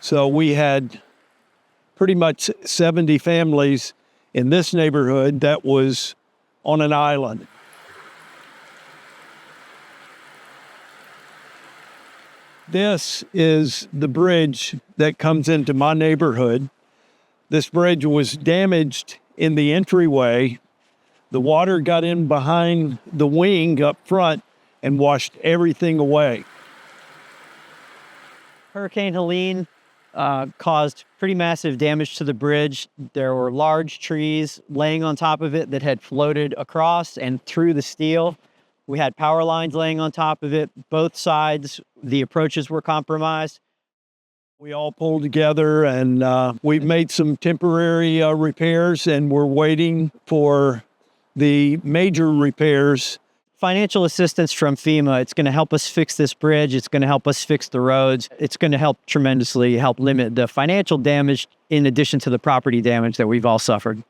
So we had pretty much 70 families in this neighborhood that was on an island. This is the bridge that comes into my neighborhood. This bridge was damaged in the entryway. The water got in behind the wing up front and washed everything away. Hurricane Helene caused pretty massive damage to the bridge. There were large trees laying on top of it that had floated across and through the steel. We had power lines laying on top of it. Both sides, the approaches were compromised. We all pulled together and we've made some temporary repairs, and we're waiting for the major repairs. Financial assistance from FEMA, it's going to help us fix this bridge. It's going to help us fix the roads. It's going to help tremendously help limit the financial damage in addition to the property damage that we've all suffered.